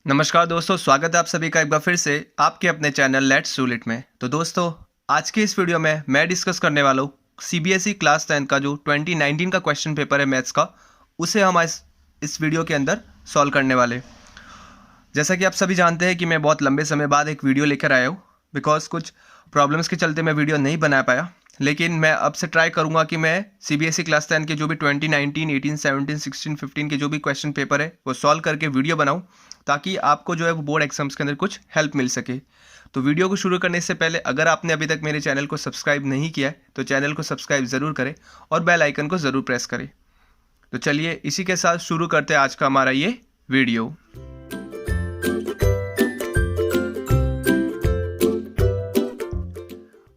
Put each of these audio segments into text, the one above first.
नमस्कार दोस्तों, स्वागत है आप सभी का एक बार फिर से आपके अपने चैनल लेट्स डू इट में। तो दोस्तों, आज के इस वीडियो में मैं डिस्कस करने वाला हूँ सीबीएसई क्लास 10 का जो 2019 का क्वेश्चन पेपर है मैथ्स का, उसे हम इस वीडियो के अंदर सॉल्व करने वाले। जैसा कि आप सभी जानते हैं कि मैं बहुत लंबे समय बाद एक वीडियो लेकर आया हूँ, बिकॉज कुछ प्रॉब्लम्स के चलते मैं वीडियो नहीं बना पाया। लेकिन मैं अब से ट्राई करूंगा कि मैं सीबीएसई क्लास 10 के जो भी 2019, 18, 17, 16, 15 के जो भी क्वेश्चन पेपर है वो सॉल्व करके वीडियो बनाऊं, ताकि आपको जो है वो बोर्ड एग्जाम्स के अंदर कुछ हेल्प मिल सके। तो वीडियो को शुरू करने से पहले अगर आपने अभी तक मेरे चैनल को सब्सक्राइब नहीं किया है तो चैनल को सब्सक्राइब ज़रूर करें और बेल आइकन को ज़रूर प्रेस करें। तो चलिए इसी के साथ शुरू करते हैं आज का हमारा ये वीडियो।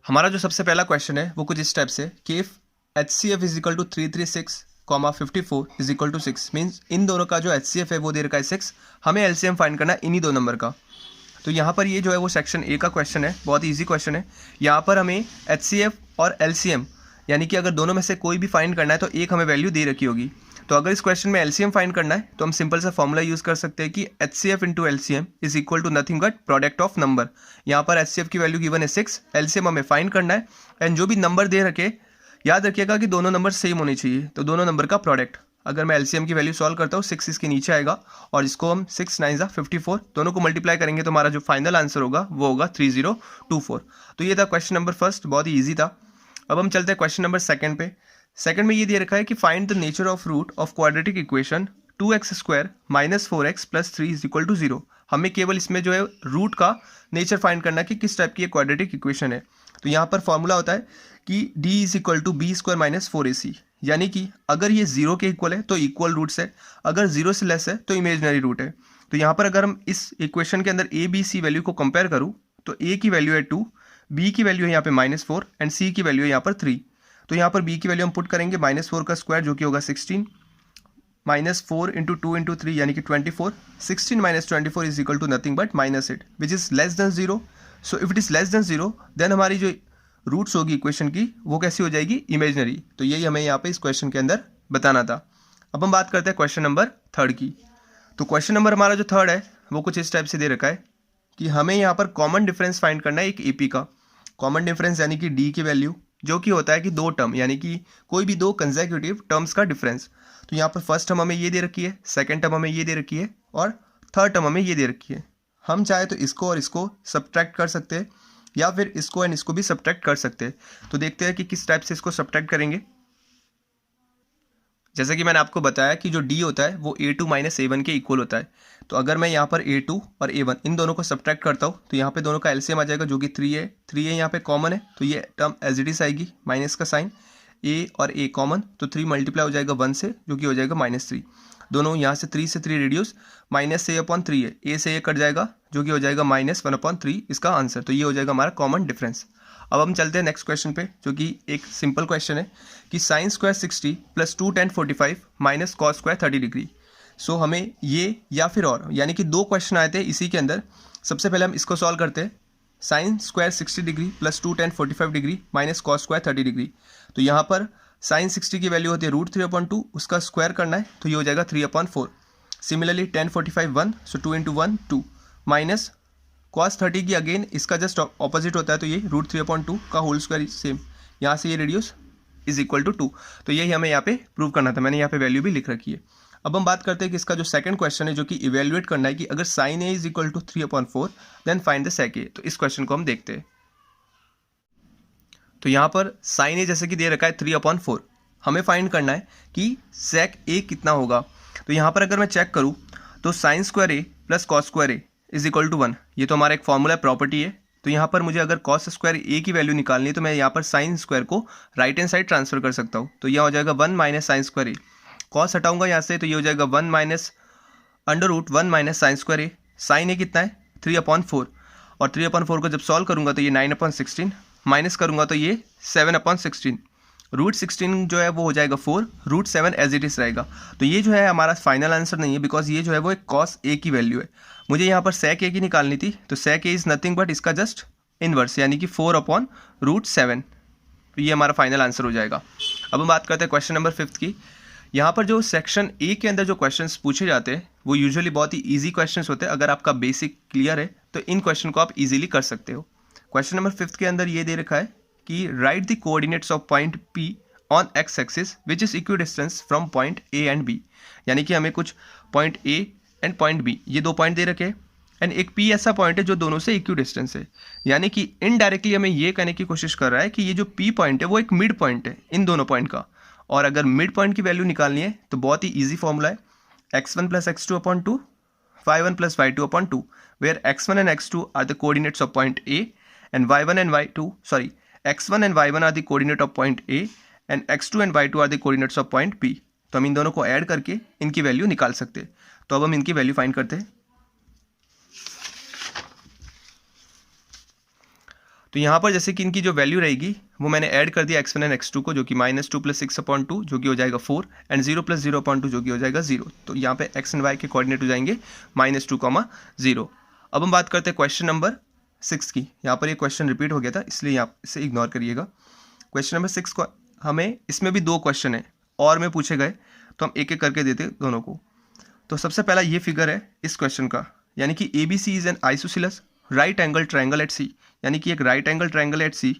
हमारा जो सबसे पहला क्वेश्चन है वो कुछ इस टाइप से कि if HCF is equal to 336,54 is equal to 6 means इन दोनों का जो HCF है वो दे रखा है 6, हमें LCM फाइंड करना है इन्हीं दो नंबर का। तो यहाँ पर ये जो है वो सेक्शन ए का क्वेश्चन है, बहुत ईजी क्वेश्चन है। यहाँ पर हमें HCF और LCM यानी कि अगर दोनों में से कोई भी फाइंड करना है तो एक हमें वैल्यू दे रखी होगी। तो अगर इस क्वेश्चन में LCM फाइंड करना है तो हम सिंपल सा फॉर्मूला यूज़ कर सकते हैं कि HCF into LCM is equal to nothing but product of number. यहाँ पर HCF की वैल्यू गिवन है 6, LCM हमें फाइंड करना है एंड जो भी नंबर दे रखे याद रखिएगा कि दोनों नंबर सेम होने चाहिए, तो दोनों नंबर का प्रोडक्ट। अगर मैं LCM की वैल्यू सॉल्व करता हूँ 6 इसके नीचे आएगा और इसको हम 6 9 54 दोनों को मल्टीप्लाई करेंगे तो हमारा जो फाइनल आंसर होगा वो होगा 3024। तो ये था क्वेश्चन नंबर फर्स्ट, बहुत ही ईजी था। अब हम चलते हैं क्वेश्चन नंबर सेकंड पे। सेकंड में ये दे रखा है कि find the nature of root of quadratic equation 2x² - 4x + 3 is equal to 0। हमें केवल इसमें जो है रूट का नेचर फाइंड करना है कि किस टाइप की ये क्वाड्रेटिक इक्वेशन है। तो यहाँ पर फॉर्मूला होता है कि d is equal to b² - 4ac, यानी कि अगर ये 0 के इक्वल है तो इक्वल रूट्स है, अगर 0 से लेस है तो इमेजनरी रूट है। तो यहाँ पर अगर हम इस इक्वेशन के अंदर a b c वैल्यू को कंपेयर करूँ तो a की वैल्यू है 2, b की वैल्यू है यहाँ पे -4 एंड c की वैल्यू है यहाँ पर 3। तो यहाँ पर b की वैल्यू हम पुट करेंगे -4 का स्क्वायर जो कि होगा 16, -4 इंटू 2 इंटू 3 यानी कि 24, 16 - 24 is equal to nothing but -8 which is less than 0। So if it is less than 0 then हमारी जो रूट्स होगी इक्वेशन की वो कैसी हो जाएगी, इमेजनरी। तो यही हमें यहाँ पे इस क्वेश्चन के अंदर बताना था। अब हम बात करते हैं क्वेश्चन नंबर थर्ड की। तो क्वेश्चन नंबर हमारा जो थर्ड है वो कुछ इस टाइप से दे रखा है कि हमें यहाँ पर कॉमन डिफरेंस फाइंड करना है एक AP का। कॉमन डिफरेंस यानी कि D की वैल्यू जो कि होता है कि दो टर्म यानी कि कोई भी दो कंसेक्यूटिव टर्म्स का डिफरेंस। तो यहाँ पर फर्स्ट टर्म हमें ये दे रखी है, सेकंड टर्म हमें ये दे रखी है और थर्ड टर्म हमें ये दे रखी है। हम चाहे तो इसको और इसको सब्ट्रैक्ट कर सकते हैं या फिर इसको एंड इसको भी सब्ट्रैक्ट कर सकते हैं। तो देखते हैं कि किस टाइप से इसको सब्ट्रैक्ट करेंगे। जैसे कि मैंने आपको बताया कि जो D होता है वो A2 - A1 के इक्वल होता है। तो अगर मैं यहाँ पर A2 और A1 इन दोनों को सब्ट्रैक्ट करता हूँ तो यहाँ पे दोनों का LCM आ जाएगा जो कि 3 है। 3 है यहाँ पे कॉमन है तो ये टर्म एज इट इज आएगी, माइनस का साइन, A और A कॉमन तो 3 मल्टीप्लाई हो जाएगा 1 से जो कि हो जाएगा -3। दोनों यहाँ से 3 से 3 रिड्यूस, -a/3 है, A से A कट जाएगा जो कि हो जाएगा -1/3 इसका आंसर। तो ये हो जाएगा हमारा कॉमन डिफरेंस। अब हम चलते हैं नेक्स्ट क्वेश्चन पे जो कि एक सिंपल क्वेश्चन है कि sin² 60 + 2 tan 45 - cos² 30 डिग्री। सो हमें ये या फिर और यानी कि दो क्वेश्चन आए थे इसी के अंदर। सबसे पहले हम इसको सॉल्व करते हैं। sin² 60 degree + 2 tan 45 degree - cos² 30 degree. तो यहाँ पर sin 60 की वैल्यू होती है √3/2, उसका स्क्वायर करना है तो ये हो जाएगा 3/4। सिमिलरली tan 45 1, सो 2 × 1 2 माइनस cos 30 की अगेन इसका जस्ट ऑपोजिट होता है तो ये √3/2 का होल स्क्वायर सेम, यहाँ से ये रिड्यूस इज इक्वल टू 2। तो यही हमें यहाँ पे प्रूव करना था, मैंने यहाँ पे वैल्यू भी लिख रखी है। अब हम बात करते हैं कि इसका जो सेकंड क्वेश्चन है जो कि इवेल्युएट करना है कि अगर sin A is equal to 3/4 then find the sec A। तो इस क्वेश्चन को हम देखते हैं। तो यहाँ पर sin A जैसे कि दे रखा है 3/4, हमें फाइंड करना है कि sec A कितना होगा। तो यहाँ पर अगर मैं चेक करूँ तो sin² A + cos² A is equal to 1, ये तो हमारा एक फॉर्मूला प्रॉपर्टी है। तो यहाँ पर मुझे अगर cos² A की वैल्यू निकालनी है तो मैं यहाँ पर sin² को राइट हैंड साइड ट्रांसफर कर सकता हूँ। तो यह हो जाएगा 1 - sin² A, cos हटाऊंगा यहाँ से तो ये हो जाएगा 1 - √1 - sin² A। sin A कितना है 3/4 और 3/4 को जब सॉल्व करूंगा तो ये 9/16, माइनस करूंगा तो ये 7/16। √16 जो है वो हो जाएगा 4, √7 एज इट इज रहेगा। तो ये जो है हमारा फाइनल आंसर नहीं है बिकॉज ये जो है वो एक cos A की वैल्यू है। मुझे यहाँ पर sec A की निकालनी थी तो sec A is nothing but इसका जस्ट इनवर्स यानी कि 4/√7। तो ये हमारा फाइनल आंसर हो जाएगा। अब हम बात करते हैं क्वेश्चन नंबर 5 की। यहाँ पर जो सेक्शन ए के अंदर जो क्वेश्चंस पूछे जाते हैं वो यूजुअली बहुत ही ईजी क्वेश्चन होते हैं। अगर आपका बेसिक क्लियर है तो इन क्वेश्चन को आप इजीली कर सकते हो। क्वेश्चन नंबर 5 के अंदर ये दे रखा है कि right the coordinates of point P on x axis which is equidistance from point A and B। यानी कि हमें कुछ point A and point B, ये दो पॉइंट दे रखे हैं, एंड एक P ऐसा पॉइंट है जो दोनों से इक्विडिस्टेंस है। यानी कि इनडायरेक्टली हमें ये कहने की कोशिश कर रहा है कि ये जो P पॉइंट है वो एक मिड पॉइंट है इन दोनों पॉइंट का। और अगर मिड पॉइंट की वैल्यू निकालनी है तो बहुत ही ईजी फॉर्मूला है, x1 + x2/2 y1 + y2/2, where x1 and x2 are the coordinates of point A and x1 and y1 are the coordinate of point A and x2 and y2 are the coordinates of point P। तो हम इन दोनों को add करके इनकी value निकाल सकते हैं। तो अब हम इनकी वैल्यू फाइंड करते हैं। तो यहाँ पर जैसे कि इनकी जो वैल्यू रहेगी वो मैंने ऐड कर दिया x1 एंड x2 को, जो कि -2 + 6/2 जो कि हो जाएगा 4 एंड 0 + 0/2 जो कि हो जाएगा 0। तो यहाँ पे x एंड y के कोऑर्डिनेट हो जाएंगे -2, 0। अब हम बात करते हैं क्वेश्चन नंबर 6 की। यहाँ पर ये क्वेश्चन रिपीट हो गया था इसलिए यहाँ इसे इग्नोर करिएगा। क्वेश्चन नंबर 6 को हमें, इसमें भी दो क्वेश्चन है और में पूछे गए, तो हम एक एक करके देते दोनों को। तो सबसे पहला ये फिगर है इस क्वेश्चन का, यानी कि ABC is an isosceles right angle triangle eight C। यानी कि एक right angle triangle eight C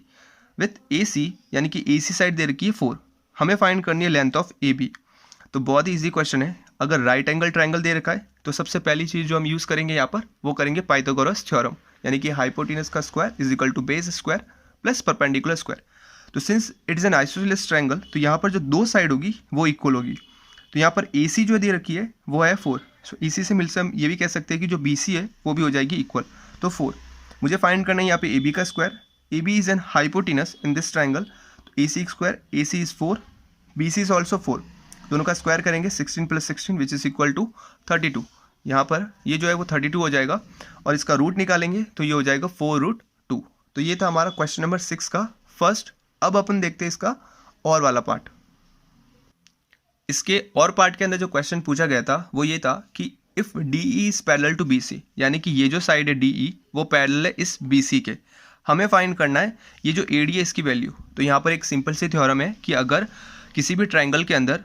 with AC, यानी कि AC साइड दे रखी है 4। हमें फाइंड करनी है लेंथ ऑफ AB। तो बहुत ही ईजी क्वेश्चन है। अगर राइट एंगल ट्रायंगल दे रखा है तो सबसे पहली चीज़ जो हम यूज़ करेंगे यहाँ पर वो करेंगे पाइथागोरस थ्योरम, यानी कि हाइपोटेनस का square is equal to base square plus perpendicular square. तो since it is an isosceles triangle तो यहाँ पर जो दो साइड होगी वो इक्वल होगी। तो यहाँ पर AC जो दे रखी है वो है 4। सो AC से मिलकर हम ये भी कह सकते हैं कि जो BC है वो भी हो जाएगी इक्वल, तो 4। मुझे फाइंड करना है यहाँ पे AB का square. AB is an hypotenuse in this triangle, तो AC square, AC is 4, BC is also 4। दोनों का स्क्वायर करेंगे 16 + 16 विच इज इक्वल टू 32। यहाँ पर ये जो है वो 32 हो जाएगा और इसका रूट निकालेंगे तो ये हो जाएगा 4√2। तो ये था हमारा क्वेश्चन नंबर 6 का फर्स्ट। अब अपन देखते हैं इसका और वाला पार्ट। इसके और पार्ट के अंदर जो क्वेश्चन पूछा गया था वो ये था कि if DE is parallel to BC, यानी कि ये जो साइड है DE वो पैरेलल है इस BC के। हमें फाइंड करना है ये जो AD है इसकी वैल्यू। तो यहाँ पर एक सिंपल सी थ्योरम है कि अगर किसी भी ट्रायंगल के अंदर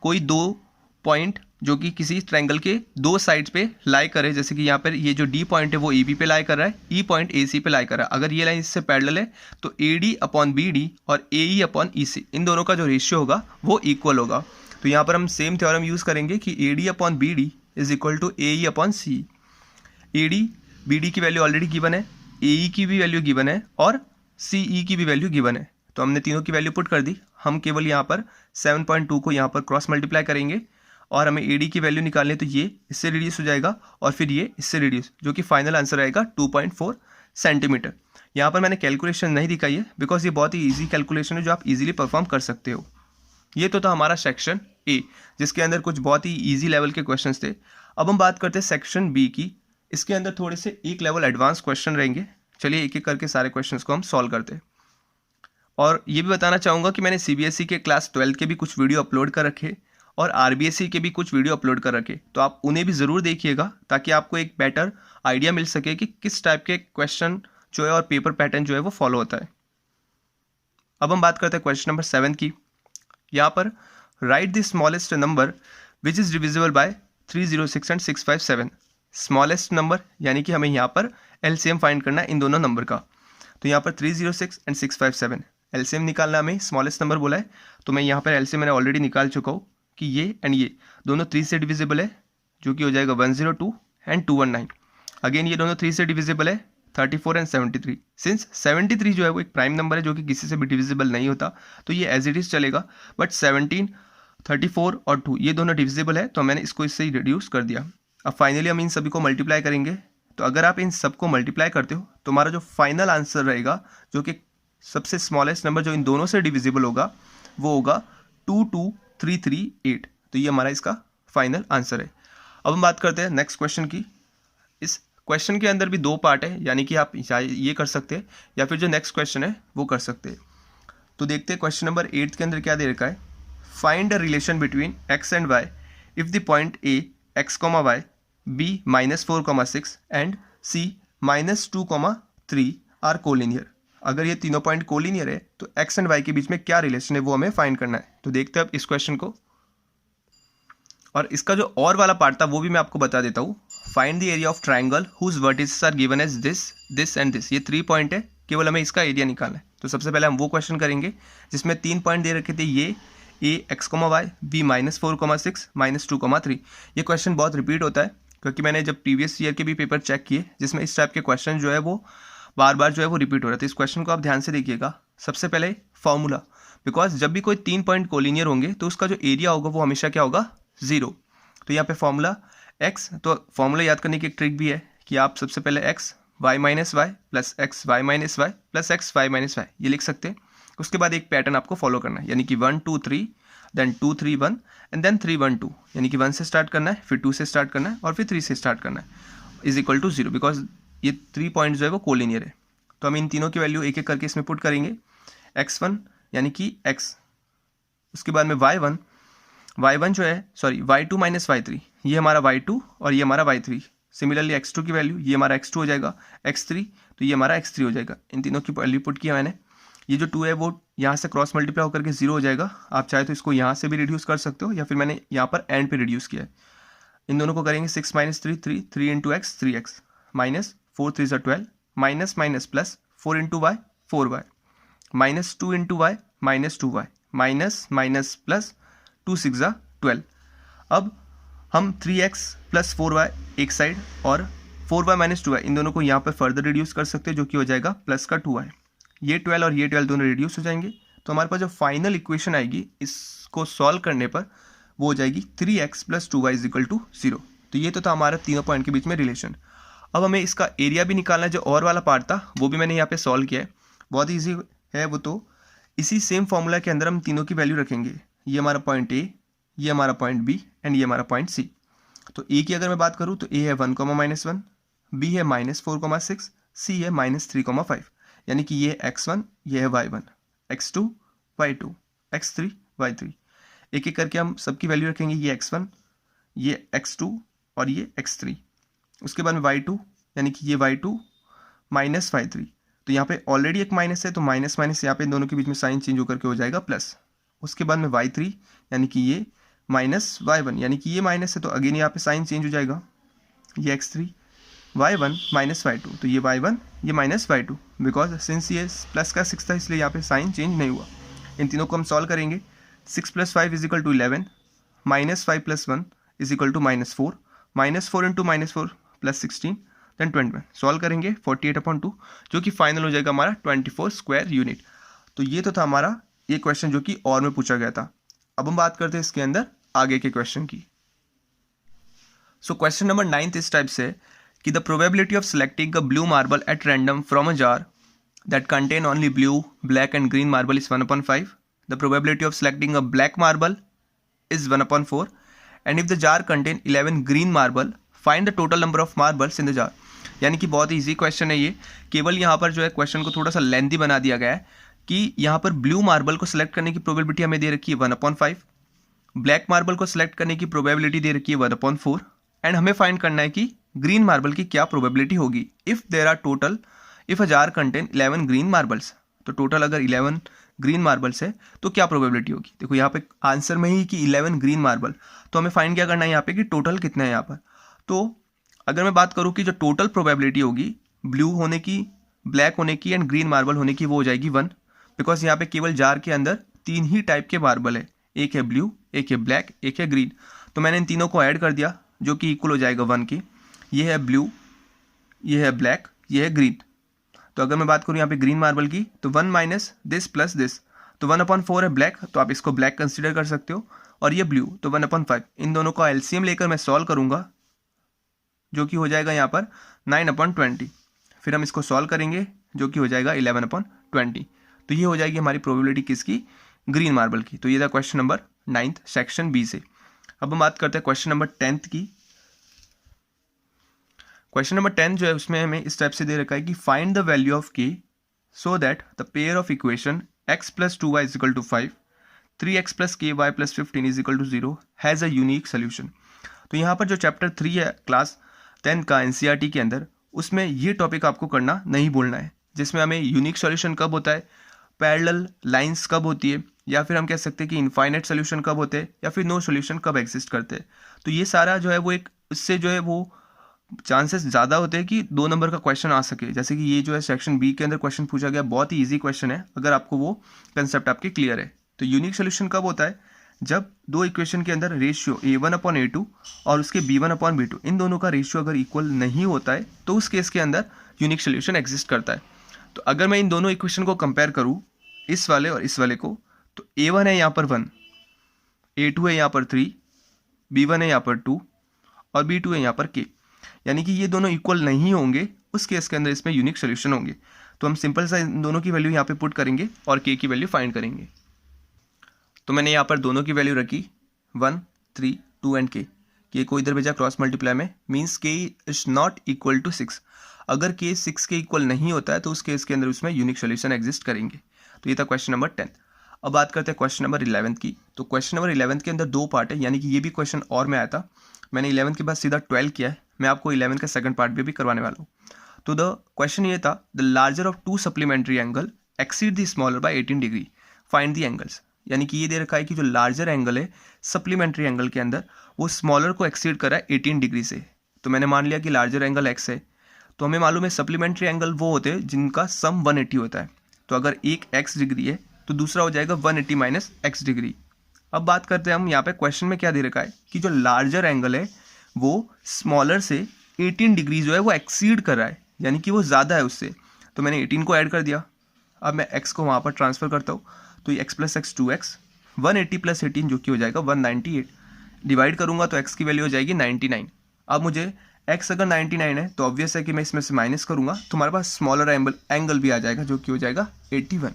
कोई दो पॉइंट जो कि किसी ट्रायंगल के दो साइड्स पे लाई करे, जैसे कि यहाँ पर ये जो D पॉइंट है वो AB पे लाई कर रहा है, E पॉइंट AC पे लाई कर रहा है, अगर ये लाइन इससे पैरेलल है तो AD/BD और AE/EC इन दोनों का जो रेशियो होगा वो इक्वल होगा। तो यहाँ पर हम सेम थ्योरम यूज़ करेंगे कि AD/BD is equal to AE/CE। AD/BD की वैल्यू ऑलरेडी गिवन है, AE की भी वैल्यू गिवन है और CE की भी वैल्यू गिवन है। तो हमने तीनों की वैल्यू पुट कर दी। हम केवल यहाँ पर 7.2 को यहाँ पर क्रॉस मल्टीप्लाई करेंगे और हमें AD की वैल्यू निकालनी है, तो ये इससे रिड्यूस हो जाएगा और फिर ये इससे रिड्यूस, जो कि फाइनल आंसर आएगा 2.4 सेंटीमीटर। यहाँ पर मैंने कैलकुलेशन नहीं दिखाई है बिकॉज ये बहुत ही ईजी कैलकुलेशन है जो आप इजीली परफॉर्म कर सकते हो। ये तो था हमारा सेक्शन A, जिसके अंदर कुछ बहुत ही इजी लेवल के क्वेश्चंस थे। अब हम बात करते हैं सेक्शन B की। इसके अंदर थोड़े से एक लेवल एडवांस क्वेश्चन रहेंगे। चलिए एक एक करके सारे क्वेश्चंस को हम सॉल्व करते हैं। और ये भी बताना चाहूँगा कि मैंने CBSE के क्लास 12 के भी कुछ वीडियो अपलोड कर रखे और RBSE के भी कुछ वीडियो अपलोड कर रखे, तो आप उन्हें भी ज़रूर देखिएगा ताकि आपको एक बेटर आइडिया मिल सके कि किस टाइप के क्वेश्चन जो है और पेपर पैटर्न जो है वो फॉलो होता है। अब हम बात करते हैं क्वेश्चन नंबर 7 की। यहाँ पर right the smallest number which is divisible by 306 and 657। Smallest number यानी कि हमें यहाँ पर LCM फाइंड करना है इन दोनों नंबर का। तो यहाँ पर 306 एंड 657 LCM निकालना, हमें स्मॉलेस्ट नंबर बोला है तो मैं यहाँ पर LCM मैंने ऑलरेडी निकाल चुका हूँ कि ये एंड ये दोनों 3 से डिविजिबल है, जो कि हो जाएगा 102 एंड 219। अगेन ये दोनों 3 से डिविजिबल है, 34 एंड 73। सिंस 73 जो है वो एक प्राइम नंबर है जो कि किसी से भी डिविजिबल नहीं होता, तो ये एज इट इज चलेगा। बट 17, 34 और 2 ये दोनों डिविजिबल है, तो मैंने इसको इससे ही रिड्यूस कर दिया। अब फाइनली हम इन सभी को मल्टीप्लाई करेंगे। तो अगर आप इन सबको मल्टीप्लाई करते हो तो हमारा जो फाइनल आंसर रहेगा, जो कि सबसे स्मॉलेस्ट नंबर जो इन दोनों से डिविजिबल होगा, वो होगा 22338। तो ये हमारा इसका फाइनल आंसर है। अब हम बात करते हैं नेक्स्ट क्वेश्चन की। इस क्वेश्चन के अंदर भी दो पार्ट है, यानी कि आप ये कर सकते हैं या फिर जो नेक्स्ट क्वेश्चन है वो कर सकते हैं। तो देखते हैं क्वेश्चन नंबर 8 के अंदर क्या दे रखा है। Find a relation between x and y if the point A x, y, B -4, 6 and C -2, 3 are collinear. अगर ये तीनों पॉइंट कोलिनियर है तो x एंड y के बीच में क्या रिलेशन है वो हमें फाइंड करना है। तो देखते हैं अब इस क्वेश्चन को। और इसका जो और वाला पार्ट था वो भी मैं आपको बता देता हूँ। Find the area of triangle whose vertices are given as this, this and this. ये 3 पॉइंट है, केवल हमें इसका एरिया निकालना है। तो सबसे पहले हम वो क्वेश्चन करेंगे जिसमें 3 पॉइंट दे रखे थे, ये a x, y, b -4,6 -2,3। ये क्वेश्चन बहुत रिपीट होता है क्योंकि मैंने जब प्रीवियस ईयर के भी पेपर चेक किए जिसमें इस टाइप के क्वेश्चन जो है वो बार बार जो है वो रिपीट हो रहा था। इस क्वेश्चन को आप ध्यान से देखिएगा। सबसे पहले फॉर्मूला, बिकॉज जब भी कोई 3 पॉइंट कोलिनियर होंगे तो उसका जो एरिया होगा वो हमेशा क्या होगा, 0। तो यहाँ पे फॉर्मूला x, तो फॉर्मूला याद करने की एक ट्रिक भी है कि आप सबसे पहले x y minus y plus x y minus y plus x y minus y ये लिख सकते हैं। उसके बाद एक पैटर्न आपको फॉलो करना है, यानी कि 1 2 3 देन 2 3 1 एंड देन 3 1 2, यानी कि 1 से स्टार्ट करना है, फिर 2 से स्टार्ट करना है और फिर 3 से स्टार्ट करना है, इज इक्वल टू 0, बिकॉज ये 3 पॉइंट जो है वो कोलिनियर है। तो हम इन तीनों की वैल्यू एक एक करके इसमें पुट करेंगे। x1 यानी कि x, उसके बाद में y1 जो है, सॉरी y2 माइनस y3, ये हमारा y2 और ये हमारा y3। सिमिलरली x2 की वैल्यू, ये हमारा x2 हो जाएगा, x3 तो ये हमारा x3 हो जाएगा। इन तीनों की वैल्यू पुट किया मैंने। ये जो 2 है वो यहाँ से क्रॉस मल्टीप्लाई होकर के 0 हो जाएगा। आप चाहे तो इसको यहाँ से भी रिड्यूस कर सकते हो या फिर मैंने यहाँ पर एंड पे रिड्यूस किया है। इन दोनों को करेंगे 6 minus 3 3 3 into x 3x minus 4 3 12 minus minus plus 4 into y 4y minus 2 into y minus 2y minus minus plus 2 6 12। अब हम 3x प्लस 4y एक साइड और 4y माइनस 2y इन दोनों को यहाँ पर फर्दर रिड्यूस कर सकते हैं, जो कि हो जाएगा प्लस का 2y। ये 12 और ये 12 दोनों रिड्यूस हो जाएंगे। तो हमारे पास जो फाइनल इक्वेशन आएगी इसको सॉल्व करने पर वो हो जाएगी 3x plus 2y is equal to 0। तो ये तो था हमारा तीनों पॉइंट के बीच में रिलेशन। अब हमें इसका एरिया भी निकालना है। जो और वाला पार्ट था वो भी मैंने यहाँ पे सॉल्व किया है, बहुत ईजी है वो। तो इसी सेम फॉर्मूला के अंदर हम तीनों की वैल्यू रखेंगे। ये हमारा पॉइंट ए, ये हमारा पॉइंट बी एंड ये हमारा पॉइंट सी। तो ए की अगर मैं बात करूँ तो ए है 1, -1, बी है -4,6, सी है -3,5, यानी कि ये है x1, ये है y1, x2 y2, x3 y3। एक एक करके हम सबकी वैल्यू रखेंगे। ये x1, ये x2 और ये x3। उसके बाद में y2 यानी कि ये y2 माइनस y3। तो यहाँ पे ऑलरेडी एक माइनस है तो माइनस माइनस यहाँ पे इन दोनों के बीच में साइन चेंज होकर के हो जाएगा प्लस। उसके बाद में y3 यानी कि ये माइनस y1, यानी कि ये माइनस है तो अगेन यहाँ पे साइन चेंज हो जाएगा। ये x3 y1 माइनस y2, तो ये y1 ये माइनस y2, बिकॉज सिंस ये प्लस का 6 था इसलिए यहाँ पे साइन चेंज नहीं हुआ। इन तीनों को हम सॉल्व करेंगे। 6 + 5 is equal to 11, minus 5 + 1 is equal to -4, -4 into -4 plus 16 then 21। Solve करेंगे 48/2, जो कि फाइनल हो जाएगा हमारा 24 स्क्वायर यूनिट। तो ये तो था हमारा ये क्वेश्चन जो कि और में पूछा गया था। अब हम बात करते हैं इसके अंदर आगे के क्वेश्चन की। सो क्वेश्चन नंबर 9 इस टाइप से कि the probability of selecting a blue marble at random from a jar that contain only blue, black and green marble is 1/5. The probability of selecting a black marble is 1/4, and if the jar contain 11 green marble, find the total number of marbles in the jar. यानी कि बहुत easy question है ये। केवल यहाँ पर जो है क्वेश्चन को थोड़ा सा लेंथी बना दिया गया है कि यहाँ पर ब्लू मार्बल को सिलेक्ट करने की प्रोबेबिलिटी हमें दे रखी है 1/5, ब्लैक मार्बल को सिलेक्ट करने की प्रोबेबिलिटी दे रखी है 1/4, एंड हमें फाइंड करना है कि ग्रीन मार्बल की क्या प्रोबेबिलिटी होगी if a jar contain 11 green marbles. तो टोटल अगर 11 ग्रीन मार्बल्स है तो क्या प्रोबेबिलिटी होगी। देखो यहाँ पे आंसर में ही कि 11 ग्रीन मार्बल, तो हमें फाइंड क्या करना है यहाँ पे कि टोटल कितना है यहाँ पर। तो अगर मैं बात करूँ कि जो टोटल प्रोबेबिलिटी होगी ब्लू होने की, ब्लैक होने की एंड ग्रीन मार्बल होने की वो हो जाएगी 1, बिकॉज यहाँ पे केवल जार के अंदर 3 ही टाइप के मार्बल है, एक है ब्लू, एक है ब्लैक, एक है ग्रीन। तो मैंने इन तीनों को ऐड कर दिया जो कि इक्वल हो जाएगा 1 के। ये है ब्लू, ये है ब्लैक, ये है ग्रीन। तो अगर मैं बात करूँ यहाँ पे ग्रीन मार्बल की तो 1 माइनस दिस प्लस दिस, तो 1/4 है ब्लैक, तो आप इसको ब्लैक कंसीडर कर सकते हो, और ये ब्लू तो 1/5। इन दोनों का एलसीएम लेकर मैं सॉल्व करूँगा जो कि हो जाएगा यहाँ पर 9/20। फिर हम इसको सॉल्व करेंगे जो कि हो जाएगा 11/20। तो ये हो जाएगी हमारी प्रोबेबिलिटी किसकी, ग्रीन मार्बल की। तो ये था क्वेश्चन नंबर 9 सेक्शन बी से। अब हम बात करते हैं क्वेश्चन नंबर 10 की। क्वेश्चन नंबर 10 जो है उसमें हमें इस टाइप से दे रखा है कि फाइंड द वैल्यू ऑफ के so that the pair of equation x + 2y = 5, 3x + ky + 15 = 0 has a unique solution. तो यहाँ पर जो चैप्टर 3 है क्लास 10 का एनसीईआरटी के अंदर, उसमें ये टॉपिक आपको करना नहीं बोलना है, जिसमें हमें यूनिक सॉल्यूशन कब होता है, पैरेलल लाइंस कब होती है, या फिर हम कह सकते हैं कि इनफाइनाइट सोल्यूशन कब होते हैं, या फिर नो सोल्यूशन कब एग्जिस्ट करते हैं। तो ये सारा जो है वो एक इससे जो है वो चांसेस ज़्यादा होते हैं कि 2 नंबर का क्वेश्चन आ सके। जैसे कि ये जो है सेक्शन बी के अंदर क्वेश्चन पूछा गया, बहुत ही ईजी क्वेश्चन है अगर आपको वो कंसेप्ट आपके क्लियर है। तो यूनिक सोल्यूशन कब होता है, जब दो इक्वेशन के अंदर रेशियो a1/a2 और उसके b1/b2 इन दोनों का रेशियो अगर इक्वल नहीं होता है तो उस केस के अंदर यूनिक सोल्यूशन एग्जिस्ट करता है। तो अगर मैं इन दोनों इक्वेशन को कंपेयर करूँ, इस वाले और इस वाले को, तो a1 है यहाँ पर 1, a2 है यहाँ पर 3, b1 है यहाँ पर 2 और b2 है यहाँ पर k, यानी कि ये दोनों इक्वल नहीं होंगे, उस केस के अंदर इसमें यूनिक सोल्यूशन होंगे। तो हम सिंपल सा इन दोनों की वैल्यू यहाँ पे पुट करेंगे और k की वैल्यू फाइंड करेंगे। तो मैंने यहाँ पर दोनों की वैल्यू रखी 1, 3, 2 एंड k को इधर भेजा क्रॉस मल्टीप्लाई में, means k is not equal to 6। अगर k 6 के इक्वल नहीं होता है तो उस केस के अंदर उसमें यूनिक सोल्यूशन एग्जिस्ट करेंगे। तो ये था क्वेश्चन नंबर 10। अब बात करते हैं क्वेश्चन नंबर 11 की। तो क्वेश्चन नंबर 11 के अंदर 2 पार्ट है, यानी कि ये भी क्वेश्चन और में आया था। मैंने 11 के बाद सीधा 12 किया है, मैं आपको 11 का सेकंड पार्ट भी करवाने वाला हूँ। तो द क्वेश्चन ये था, the larger of 2 supplementary angle exceed the smaller by 18 degree, find the angles. यानी कि ये दे रखा है कि जो लार्जर एंगल है सप्लीमेंट्री एंगल के अंदर, वो स्मॉलर को एक्सीड कर रहा है 18 डिग्री से। तो मैंने मान लिया कि लार्जर एंगल x है, तो हमें मालूम है सप्लीमेंट्री एंगल वो होते हैं जिनका सम 180 होता है। तो अगर एक x डिग्री है तो दूसरा हो जाएगा 180 माइनस x डिग्री। अब बात करते हैं हम यहाँ पे क्वेश्चन में क्या दे रखा है कि जो लार्जर एंगल है वो स्मॉलर से 18 डिग्री जो है वो एक्सीड कर रहा है, यानी कि वो ज़्यादा है उससे। तो मैंने 18 को ऐड कर दिया, अब मैं x को वहाँ पर ट्रांसफ़र करता हूँ, तो ये x plus x 2x, 180 plus 18 जो कि हो जाएगा 198, डिवाइड करूँगा तो x की वैल्यू हो जाएगी 99। अब मुझे x अगर 99 है तो ऑब्वियस है कि मैं इसमें से माइनस करूँगा तो हमारे पास स्मॉलर एंगल भी आ जाएगा जो कि हो जाएगा 81।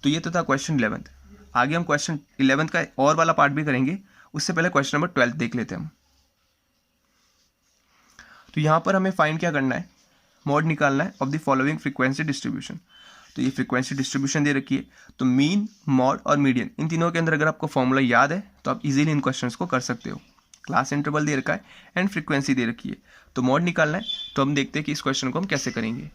तो ये तो था क्वेश्चन 11। आगे हम क्वेश्चन 11 का और वाला पार्ट भी करेंगे, उससे पहले क्वेश्चन नंबर 12 देख लेते हैं हम। तो यहाँ पर हमें फाइंड क्या करना है, मॉड निकालना है of the following frequency distribution. तो ये फ्रीक्वेंसी डिस्ट्रीब्यूशन दे रखी है, तो मीन, मॉड और मीडियन, इन तीनों के अंदर अगर आपको फॉर्मूला याद है तो आप इजीली इन क्वेश्चंस को कर सकते हो। क्लास इंटरवल दे रखा है एंड फ्रीक्वेंसी दे रखी है, तो मॉड निकालना है। तो हम देखते हैं कि इस क्वेश्चन को हम कैसे करेंगे।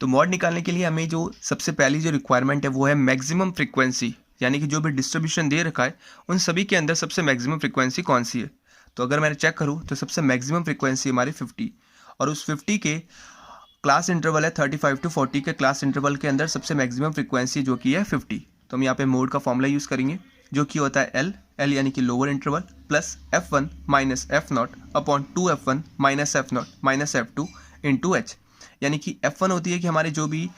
तो मॉड निकालने के लिए हमें जो सबसे पहली जो रिक्वायरमेंट है वो है मैक्सिमम फ्रीक्वेंसी, यानी कि जो भी डिस्ट्रीब्यूशन दे रखा है उन सभी के अंदर सबसे मैक्सिमम फ्रीक्वेंसी कौन सी है। तो अगर मैं चेक करूँ तो सबसे मैक्सिमम फ्रीक्वेंसी हमारी 50, और उस 50 के क्लास इंटरवल है 35 टू 40 के क्लास इंटरवल के अंदर सबसे मैक्सिमम फ्रीक्वेंसी जो कि है 50। तो हम यहाँ पे मोड का फॉर्मूला यूज़ करेंगे जो कि होता है एल यानी कि lower interval plus f1 minus f0 upon 2f1 minus f0 minus f2 into h। यानी कि f1 होती है कि हमारे जो भी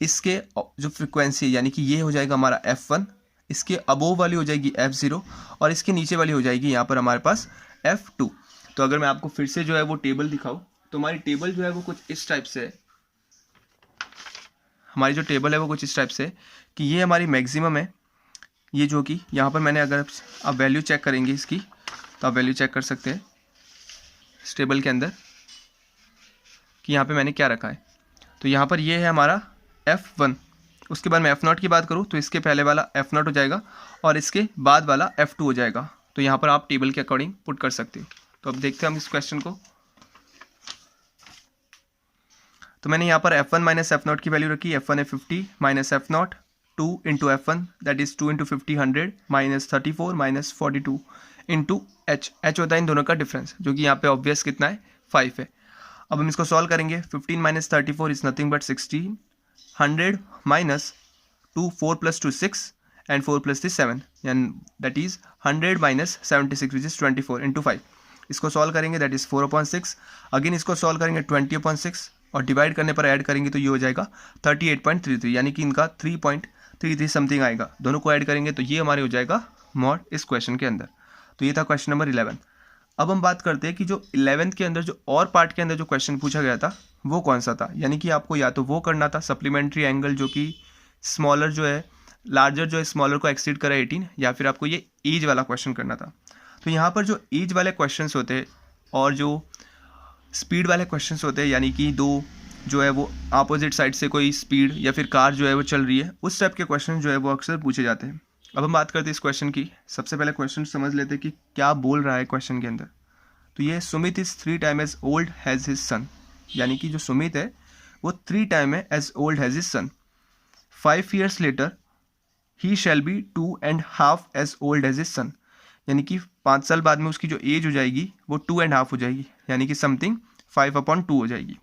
इसके जो फ्रीक्वेंसी है, यानी कि ये हो जाएगा हमारा f1, इसके अबोव वाली हो जाएगी f0 और इसके नीचे वाली हो जाएगी यहाँ पर हमारे पास f2। तो अगर मैं आपको फिर से जो है वो टेबल दिखाऊँ तो हमारी टेबल जो है वो कुछ इस टाइप से है। हमारी जो टेबल है वो कुछ इस टाइप से है कि ये हमारी मैक्सिमम है, ये जो कि यहाँ पर मैंने, अगर आप वैल्यू चेक करेंगे इसकी तो आप वैल्यू चेक कर सकते हैं इस टेबल के अंदर कि यहाँ पे मैंने क्या रखा है। तो यहाँ पर ये है हमारा f1, उसके बाद मैं f0 की बात करूँ तो इसके पहले वाला f0 हो जाएगा और इसके बाद वाला f2 हो जाएगा। तो यहाँ पर आप टेबल के अकॉर्डिंग पुट कर सकते हो। तो अब देखते हैं हम इस क्वेश्चन को। तो मैंने यहाँ पर f1 माइनस f0 की वैल्यू रखी, f1 है 50 minus f0 2 into f1 that is 2 into 50 100 minus 34 minus 42 into h होता है इन दोनों का डिफरेंस जो कि यहाँ पे ऑब्वियस कितना है 5 है। अब हम इसको सॉल्व करेंगे। 15 minus 34 is nothing but 16, 100 minus 2, 4 plus 2 6 and 4 plus 3 7 and that is 100 minus 76 which is 24 into 5। इसको सॉल्व करेंगे दैट इज 4/6। अगेन इसको सॉल्व करेंगे 20/6 और डिवाइड करने पर ऐड करेंगे तो ये हो जाएगा 38.33, यानी कि इनका 3.33 समथिंग आएगा। दोनों को ऐड करेंगे तो ये हमारे हो जाएगा मॉड इस क्वेश्चन के अंदर। तो ये था क्वेश्चन नंबर 11। अब हम बात करते हैं कि जो 11th के अंदर जो और पार्ट के अंदर जो क्वेश्चन पूछा गया था वो कौन सा था। यानी कि आपको या तो वो करना था सप्लीमेंट्री एंगल जो कि स्मॉलर जो है लार्जर जो है स्मॉलर को एक्सीड करे 18, या फिर आपको ये एज वाला क्वेश्चन करना था। तो यहाँ पर जो एज वाले क्वेश्चंस होते हैं और जो स्पीड वाले क्वेश्चंस होते हैं, यानी कि दो जो है वो अपोजिट साइड से कोई स्पीड या फिर कार जो है वो चल रही है, उस टाइप के क्वेश्चन जो है वो अक्सर पूछे जाते हैं। अब हम बात करते हैं इस क्वेश्चन की। सबसे पहले क्वेश्चन समझ लेते हैं कि क्या बोल रहा है क्वेश्चन के अंदर। तो ये Sumit is 3 time as old has his son, यानी कि जो सुमित है वो 3 टाइम है as old has his son. 5 years later he shall be 2.5 as old as is son, यानी कि 5 साल बाद में उसकी जो एज हो जाएगी वो 2.5 हो जाएगी, यानी कि समथिंग 5/2 हो जाएगी।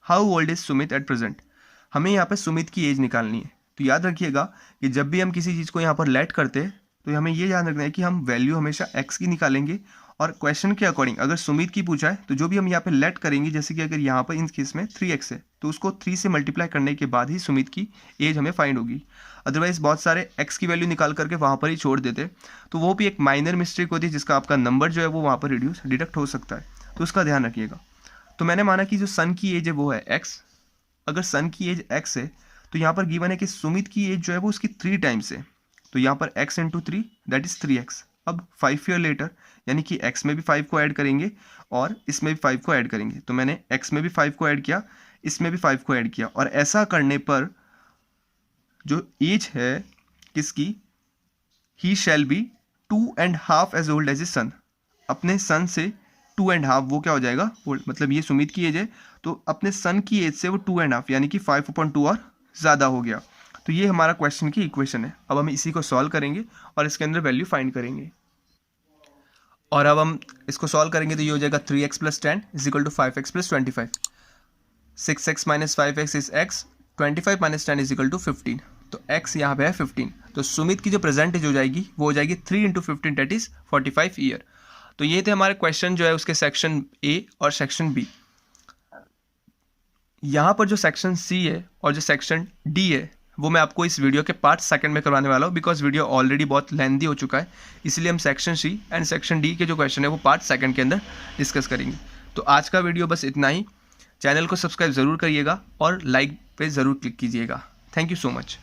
How old is Sumit at present, हमें यहाँ पर सुमित की एज निकालनी है। तो याद रखिएगा कि जब भी हम किसी चीज़ को यहाँ पर लेट करते हैं तो हमें ये ध्यान रखना है कि हम वैल्यू हमेशा x की निकालेंगे, और क्वेश्चन के अकॉर्डिंग अगर सुमित की पूछा है तो जो भी हम यहाँ पे लेट करेंगे, जैसे कि अगर यहाँ पर इन केस में 3x है तो उसको 3 से मल्टीप्लाई करने के बाद ही सुमित की एज हमें फाइंड होगी। अदरवाइज बहुत सारे x की वैल्यू निकाल करके वहाँ पर ही छोड़ देते, तो वो भी एक माइनर मिस्टेक होती है जिसका आपका नंबर जो है वो वहाँ पर डिडक्ट हो सकता है, तो उसका ध्यान रखिएगा। तो मैंने माना कि जो सन की एज है वो है x, अगर सन की एज x है तो यहाँ पर गिवन है कि सुमित की एज जो है वो उसकी 3 टाइम्स है, तो यहाँ पर x into 3 that is 3x। अब 5 ईयर लेटर यानी कि x में भी 5 को ऐड करेंगे और इसमें भी 5 को ऐड करेंगे, तो मैंने x में भी 5 को ऐड किया, इसमें भी 5 को ऐड किया, और ऐसा करने पर जो एज है किसकी, he shall be 2.5 as old as a son, अपने सन से 2.5 वो क्या हो जाएगा ओल्ड, मतलब ये सुमित की एज है तो अपने सन की एज से वो 2.5 यानी कि 5/2 और ज़्यादा हो गया। तो ये हमारा क्वेश्चन की इक्वेशन है। अब हम इसी को सॉल्व करेंगे और इसके अंदर वैल्यू फाइंड करेंगे, और अब हम इसको सॉल्व करेंगे तो ये हो जाएगा 3x + 10 = 5x + 25, 6x - 5x is x, 25 - 10 = 15, तो x यहाँ पे है 15। तो सुमित की जो प्रेजेंट एज हो जाएगी वो हो जाएगी 3 × 15 दैट इज 45 ईयर। तो ये थे हमारे क्वेश्चन जो है उसके सेक्शन A और सेक्शन B। यहाँ पर जो सेक्शन C है और जो सेक्शन D है वो मैं आपको इस वीडियो के पार्ट सेकंड में करवाने वाला हूँ, बिकॉज वीडियो ऑलरेडी बहुत लेंथी हो चुका है, इसलिए हम section C and section D के जो क्वेश्चन है वो पार्ट सेकंड के अंदर डिस्कस करेंगे। तो आज का वीडियो बस इतना ही। चैनल को सब्सक्राइब ज़रूर करिएगा और लाइक पे ज़रूर क्लिक कीजिएगा। Thank you so much.